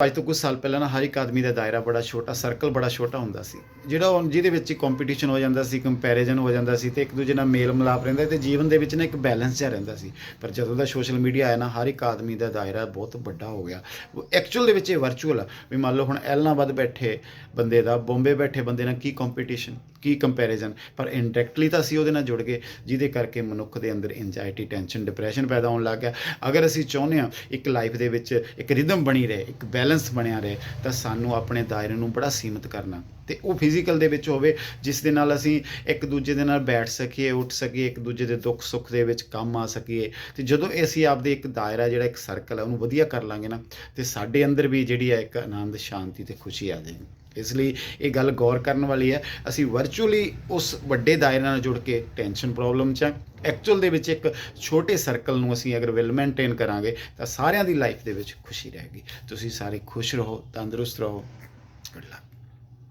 ਅੱਜ ਤੋਂ ਕੁਝ ਸਾਲ ਪਹਿਲਾਂ ਨਾ ਹਰ ਇੱਕ ਆਦਮੀ ਦਾ ਦਾਇਰਾ ਬੜਾ ਛੋਟਾ, ਸਰਕਲ ਬੜਾ ਛੋਟਾ ਹੁੰਦਾ ਸੀ, ਜਿਹੜਾ ਜਿਹਦੇ ਵਿੱਚ ਕੰਪੀਟੀਸ਼ਨ ਹੋ ਜਾਂਦਾ ਸੀ, ਕੰਪੈਰੀਜ਼ਨ ਹੋ ਜਾਂਦਾ ਸੀ ਤੇ ਇੱਕ ਦੂਜੇ ਨਾਲ ਮੇਲ ਮਿਲਾਪ ਰਹਿੰਦਾ ਤੇ ਜੀਵਨ ਦੇ ਵਿੱਚ ਨਾ ਇੱਕ ਬੈਲੈਂਸ ਜਿਹਾ ਰਹਿੰਦਾ ਸੀ। ਪਰ ਜਦੋਂ ਦਾ ਸੋਸ਼ਲ ਮੀਡੀਆ ਆਇਆ ਨਾ, ਹਰ ਇੱਕ ਆਦਮੀ ਦਾ ਦਾਇਰਾ ਬਹੁਤ ਵੱਡਾ ਹੋ ਗਿਆ। ਐਕਚੁਅਲ ਦੇ ਵਿੱਚ ਇਹ ਵਰਚੁਅਲ ਆ ਵੀ ਮੰਨ ਲਓ ਹੁਣ ਐਲਨਾਬਾਦ ਬੈਠੇ ਬੰਦੇ ਦਾ ਬੰਬੇ ਬੈਠੇ ਬੰਦੇ ਨਾਲ ਕੀ ਕੰਪੀਟੀਸ਼ਨ, ਕੀ ਕੰਪੈਰੀਜ਼ਨ, ਪਰ ਇਨਡਾਇਰੈਕਟਲੀ ਤਾਂ ਅਸੀਂ ਉਹਦੇ ਨਾਲ ਜੁੜ ਗਏ, ਜਿਹਦੇ ਕਰਕੇ ਮਨੁੱਖ ਦੇ ਅੰਦਰ ਇੰਜਾਇਟੀ, ਟੈਨਸ਼ਨ, ਡਿਪਰੈਸ਼ਨ ਪੈਦਾ ਹੋਣ ਲੱਗ ਗਿਆ। ਅਗਰ ਅਸੀਂ ਚਾਹੁੰਦੇ ਹਾਂ ਇੱਕ ਲਾਈਫ ਦੇ ਵਿੱਚ ਇੱਕ ਰਿਦਮ ਬਣੀ ਰਹੇ, ਇੱਕ ਬੈਲੈਂਸ ਬਣਿਆ ਰਹੇ, ਤਾਂ ਸਾਨੂੰ ਆਪਣੇ ਦਾਇਰੇ ਨੂੰ ਬੜਾ ਸੀਮਿਤ ਕਰਨਾ, ਅਤੇ ਉਹ ਫਿਜ਼ੀਕਲ ਦੇ ਵਿੱਚ ਹੋਵੇ ਜਿਸ ਦੇ ਨਾਲ ਅਸੀਂ ਇੱਕ ਦੂਜੇ ਦੇ ਨਾਲ ਬੈਠ ਸਕੀਏ, ਉੱਠ ਸਕੀਏ, ਇੱਕ ਦੂਜੇ ਦੇ ਦੁੱਖ ਸੁੱਖ ਦੇ ਵਿੱਚ ਕੰਮ ਆ ਸਕੀਏ। ਅਤੇ ਜਦੋਂ ਅਸੀਂ ਆਪਦੇ ਇੱਕ ਦਾਇਰਾ ਜਿਹੜਾ ਇੱਕ ਸਰਕਲ ਹੈ ਉਹਨੂੰ ਵਧੀਆ ਕਰ ਲਾਂਗੇ ਨਾ, ਅਤੇ ਸਾਡੇ ਅੰਦਰ ਵੀ ਜਿਹੜੀ ਹੈ ਇੱਕ ਆਨੰਦ, ਸ਼ਾਂਤੀ ਅਤੇ ਖੁਸ਼ੀ ਆ ਜਾਏਗੀ। ਇਸ ਲਈ ਇਹ ਗੱਲ ਗੌਰ ਕਰਨ ਵਾਲੀ ਹੈ। ਅਸੀਂ ਵਰਚੁਅਲੀ ਉਸ ਵੱਡੇ ਦਾਇਰੇ ਨਾਲ ਜੁੜ ਕੇ ਟੈਨਸ਼ਨ ਪ੍ਰੋਬਲਮ 'ਚ ਐਕਚੁਅਲ ਦੇ ਵਿੱਚ ਇੱਕ ਛੋਟੇ ਸਰਕਲ ਨੂੰ ਅਸੀਂ ਅਗਰ ਵੈਲ ਮੇਨਟੇਨ ਕਰਾਂਗੇ ਤਾਂ ਸਾਰਿਆਂ ਦੀ ਲਾਈਫ ਦੇ ਵਿੱਚ ਖੁਸ਼ੀ ਰਹੇਗੀ। ਤੁਸੀਂ ਸਾਰੇ ਖੁਸ਼ ਰਹੋ, ਤੰਦਰੁਸਤ ਰਹੋ। Good luck.